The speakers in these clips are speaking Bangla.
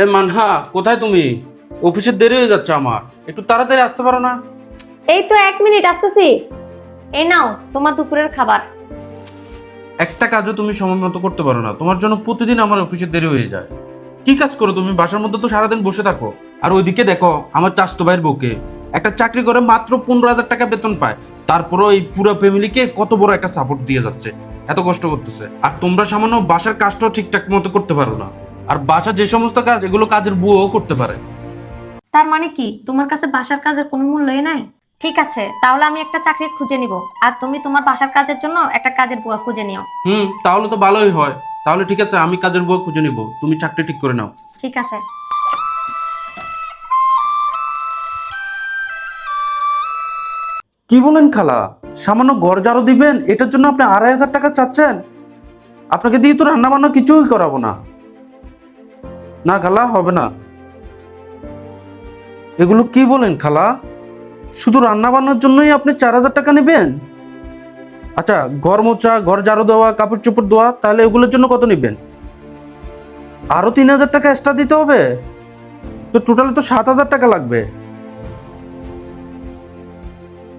এ মানহা, কোথায় তুমি? অফিসে দেরি হয়ে যাচ্ছে আমার, একটু তাড়াতাড়ি আসতে পারো না? এই তো 1 মিনিট আসতেছি। এই নাও তোমার দুপুরের খাবার। একটা কাজও তুমি সময় মতো করতে পারো না, তোমার জন্য প্রতিদিন আমার অফিসে দেরি হয়ে যায়। কি কাজ করো তুমি? বাসার মধ্যে তো সারাদিন বসে থাকো। আর ওইদিকে দেখো আমার চাচাতো ভাইয়ের বউকে, একটা চাকরি করে মাত্র 15,000 টাকা বেতন পায়, তারপরও এই পুরো ফ্যামিলিকে কত বড় একটা সাপোর্ট দিয়ে যাচ্ছে, এত কষ্ট করতেছে। আর তোমরা সামান্য বাসার কাজটাও ঠিকঠাক মতো করতে পারো না। আর বাসা যে সমস্ত কাজ, এগুলো কাজের বুয়াও করতে পারে। তার মানে কি তোমার কাছে বাসার কাজের কোনো মূল্যই নাই? ঠিক আছে, তাহলে আমি একটা চাকরি খুঁজে নিব, আর তুমি তোমার বাসার কাজের জন্য একটা কাজের বুয়া খুঁজে নিও। তাহলে তো ভালোই হয়। তাহলে ঠিক আছে, আমি কাজের বুয়া খুঁজে নিব, তুমি চাকরি ঠিক করে নাও। ঠিক আছে। কি বলেন খালা? সামান্য ঘর ঝাড়ু দিবেন, এটার জন্য আপনি 2,500 টাকা চাচ্ছেন? আপনাকে দিয়ে তো রান্না বান্না কিছুই করাবো না। না খালা, হবে না। এগুলো কি বলেন খালা? শুধু রান্না বান্নার জন্যই আপনি 4,000 টাকা নেবেন? আচ্ছা, ঘর মোছা, ঘর ঝাড়ু দেওয়া, কাপড় চোপড় ধোয়া, তাহলে এগুলোর জন্য কত নেবেন? আরো 3,000 টাকা এক্সট্রা দিতে হবে? তো টোটালে তো 7,000 টাকা লাগবে।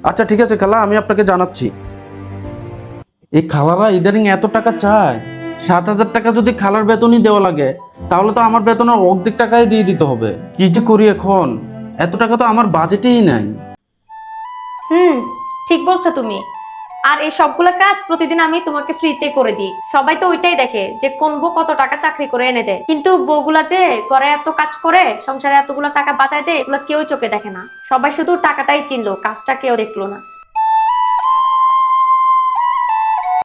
আচ্ছা ঠিক আছে খালা, আমি আপনাকে জানাচ্ছি। এই খালারা ইদানিং এত টাকা চায়। 7,000 টাকা যদি খালার বেতনই দেওয়া লাগে, তাহলে তো আমার বেতনের অর্ধেক টাকাই দিয়ে দিতে হবে। কি যে করি এখন, এত টাকা তো আমার বাজেটেই নাই। হুম, ঠিক বলছো তুমি। আর এই সবগুলো কাজ প্রতিদিন আমি তোমাকে ফ্রিতে করে দিই। সবাই তো ওইটাই দেখে যে কোন বউ কত টাকা চাকরি করে এনে দেয়, কিন্তু বউগুলা যে ঘরে এত কাজ করে সংসারে এতগুলো টাকা বাঁচায় দেয়, এগুলো কেউ চোখে দেখে না। সবাই শুধু টাকাটাই চিনলো, কাজটা কেউ দেখলো না।